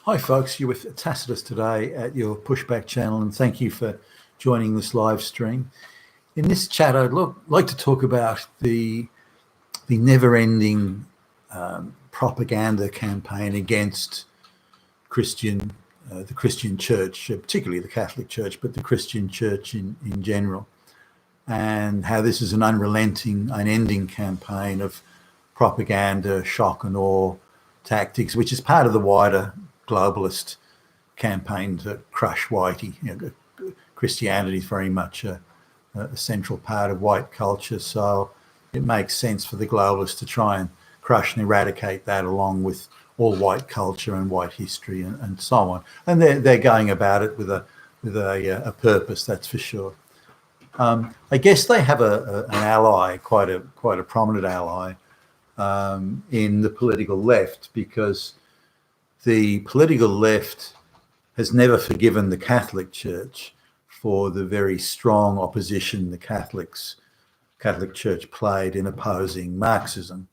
Hi folks, you're with Tacitus today at your Pushback channel, and thank you for joining this live stream. In this chat, I'd like to talk about the never-ending propaganda campaign against the Christian Church, particularly the Catholic Church, but the Christian Church in general, and how this is an unrelenting, unending campaign of propaganda, shock and awe tactics, which is part of the wider globalist campaign to crush whitey. Christianity is very much a central part of white culture, so it makes sense for the globalists to try and crush and eradicate that along with all white culture and white history and so on. And they're going about it with a purpose, that's for sure. I guess they have an ally, quite a prominent ally, in the political left, because the political left has never forgiven the Catholic Church for the very strong opposition the Catholic Church played in opposing Marxism,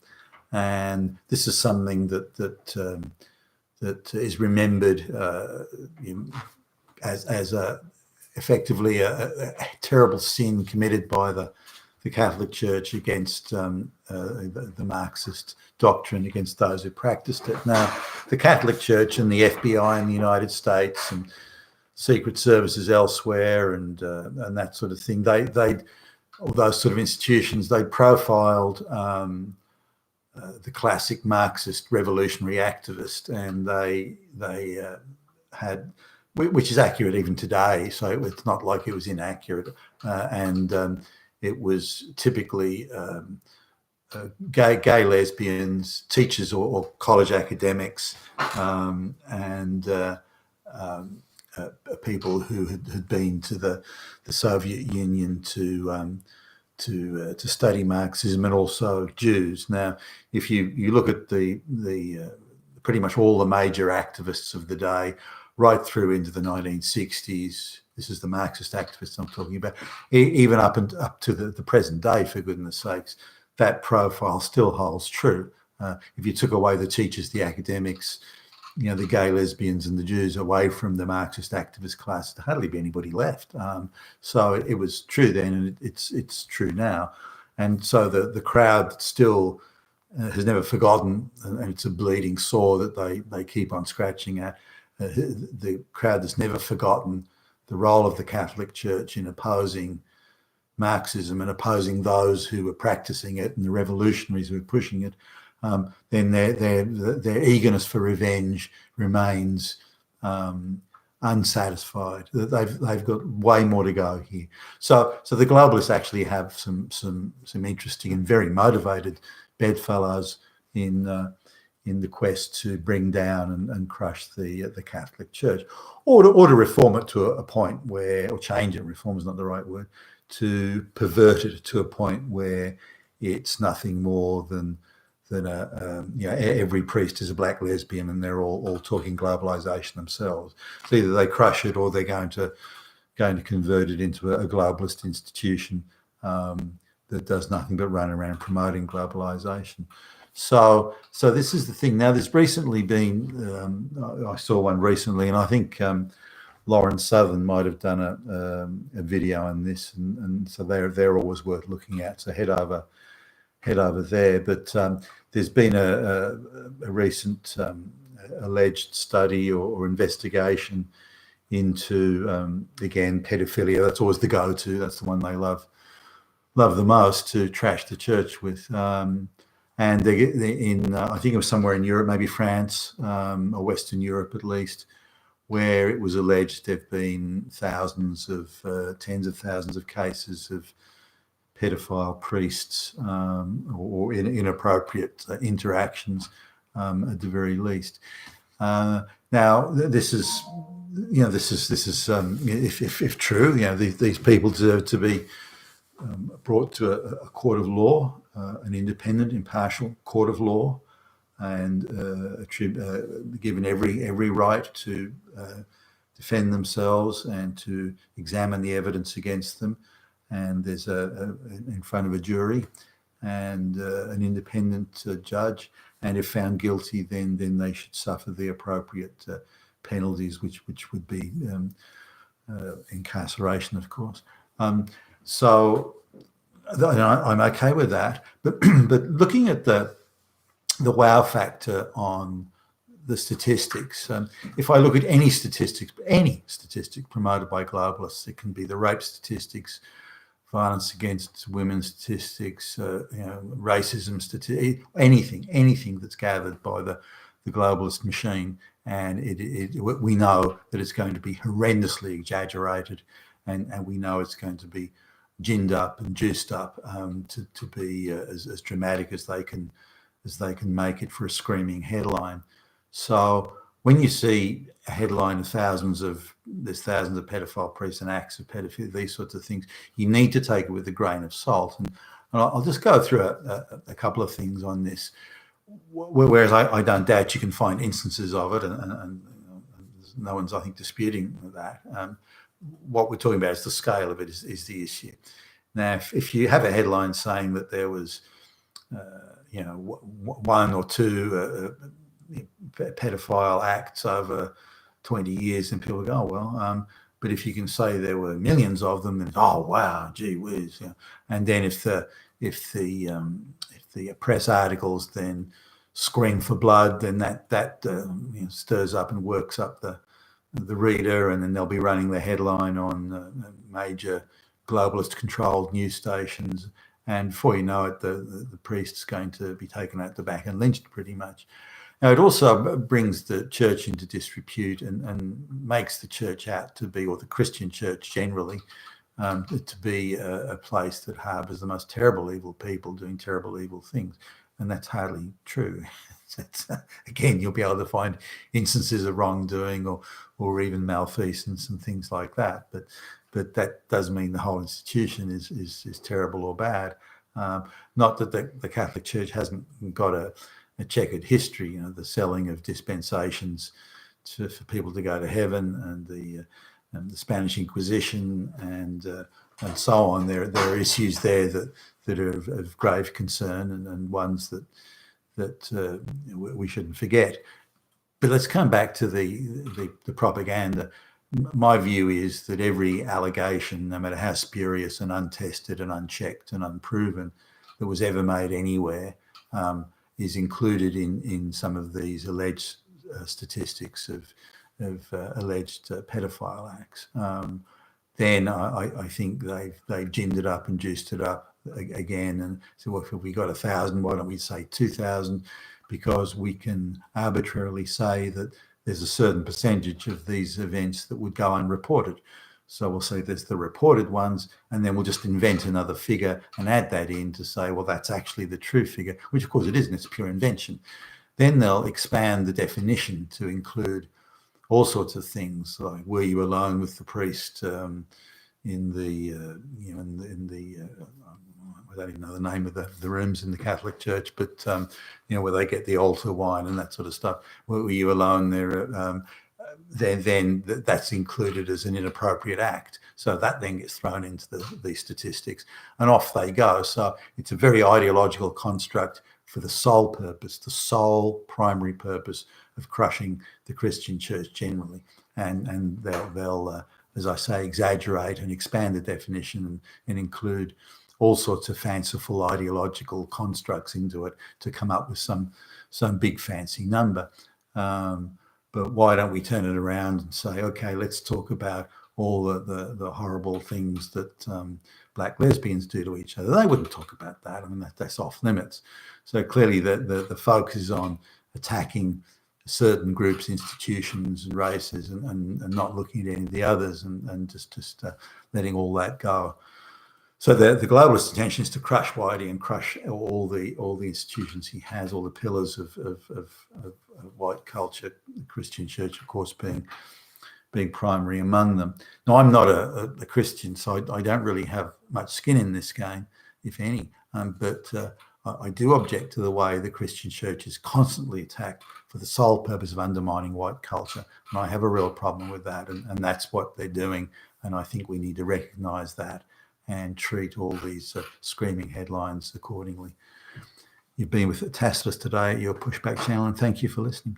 and this is something that is remembered as effectively a terrible sin committed by the Catholic Church against the Marxist doctrine, against those who practiced it. Now, the Catholic Church and the FBI in the United States and secret services elsewhere and that sort of thing, all those sort of institutions, they profiled the classic Marxist revolutionary activist, and they had, which is accurate even today, so it's not like it was inaccurate, it was typically gay lesbians, teachers or college academics, and people who had been to the Soviet Union to study Marxism, and also Jews. Now, if you look at the pretty much all the major activists of the day, right through into the 1960s. This is the Marxist activists I'm talking about. Even up to the present day, for goodness sakes, that profile still holds true. If you took away the teachers, the academics, the gay, lesbians and the Jews away from the Marxist activist class, there'd hardly be anybody left. So it was true then, and it's true now. And so the crowd still has never forgotten, and it's a bleeding sore that they keep on scratching at. The crowd has never forgotten the role of the Catholic Church in opposing Marxism and opposing those who were practicing it and the revolutionaries who were pushing it. Then their eagerness for revenge remains unsatisfied. They've got way more to go here. So the globalists actually have some interesting and very motivated bedfellows in the quest to bring down and crush the Catholic Church, or to reform it to a point where, or change it. Reform is not the right word. To pervert it to a point where it's nothing more than every priest is a black lesbian and they're all talking globalization themselves. So either they crush it or they're going to convert it into a globalist institution that does nothing but run around promoting globalization. So this is the thing. Now, there's recently been, I saw one recently, and I think Lauren Southern might have done a video on this, and so they're always worth looking at. So head over there. But there's been a recent alleged study or investigation into again, pedophilia. That's always the go-to. That's the one they love the most to trash the church with. And they in I think it was somewhere in Europe, maybe France or Western Europe at least, where it was alleged there've been tens of thousands of cases of pedophile priests or inappropriate interactions at the very least. Now, this is if true, these people deserve to be brought to a court of law, an independent, impartial court of law, and given every right to defend themselves and to examine the evidence against them. And there's in front of a jury, and an independent judge, and if found guilty, then they should suffer the appropriate penalties, which would be incarceration, of course. So I'm okay with that, but looking at the wow factor on the statistics, if I look at any statistic promoted by globalists, it can be the rape statistics, violence against women statistics, racism statistics, anything that's gathered by the globalist machine, and we know that it's going to be horrendously exaggerated, and we know it's going to be ginned up and juiced up to be as dramatic as they can make it for a screaming headline. So when you see a headline of thousands of pedophile priests and acts of pedophilia, these sorts of things, you need to take it with a grain of salt. And I'll just go through a couple of things on this. Whereas I don't doubt you can find instances of it, and no one's, I think, disputing that. What we're talking about is the scale of it is the issue. Now, if you have a headline saying that there was, one or two pedophile acts over 20 years, and people go, oh, well, but if you can say there were millions of them, then, oh, wow, gee whiz. And then if the press articles then scream for blood, then that stirs up and works up the reader, and then they'll be running the headline on major globalist-controlled news stations, and before you know it, the priest's going to be taken out the back and lynched pretty much. Now, it also brings the church into disrepute and makes the church out to be, or the Christian church generally, to be a place that harbours the most terrible evil people doing terrible evil things. And that's hardly true. Again, you'll be able to find instances of wrongdoing or even malfeasance and things like that. But that doesn't mean the whole institution is terrible or bad. Not that the Catholic Church hasn't got a checkered history, the selling of dispensations for people to go to heaven, and the Spanish Inquisition, and so on. There are issues there that are of grave concern, and ones that we shouldn't forget. But let's come back to the propaganda. My view is that every allegation, no matter how spurious and untested and unchecked and unproven, that was ever made anywhere, is included in some of these alleged statistics of alleged pedophile acts. Then I think they've ginned it up and juiced it up again, and so, well, if we got 1,000, why don't we say 2,000? Because we can arbitrarily say that there's a certain percentage of these events that would go unreported. So we'll say there's the reported ones, and then we'll just invent another figure and add that in to say, well, that's actually the true figure, which of course it isn't, it's pure invention. Then they'll expand the definition to include all sorts of things, like, were you alone with the priest in the I don't even know the name of the rooms in the Catholic Church, but where they get the altar wine and that sort of stuff. Were you alone there? Then that's included as an inappropriate act. So that then gets thrown into the statistics, and off they go. So it's a very ideological construct for the sole primary purpose of crushing the Christian church generally. And they'll as I say, exaggerate and expand the definition and include all sorts of fanciful ideological constructs into it to come up with some big fancy number. But why don't we turn it around and say, okay, let's talk about all the horrible things that black lesbians do to each other. They wouldn't talk about that. I mean, that's off limits. So clearly the focus is on attacking certain groups, institutions and races, and not looking at any of the others, and just letting all that go. So the globalist intention is to crush Whitey and crush all the institutions he has, all the pillars of white culture, the Christian church, of course, being primary among them. Now, I'm not a Christian, so I don't really have much skin in this game, if any, but I do object to the way the Christian church is constantly attacked for the sole purpose of undermining white culture, and I have a real problem with that, and that's what they're doing, and I think we need to recognise that and treat all these screaming headlines accordingly. You've been with Tacitus today at your Pushback channel, and thank you for listening.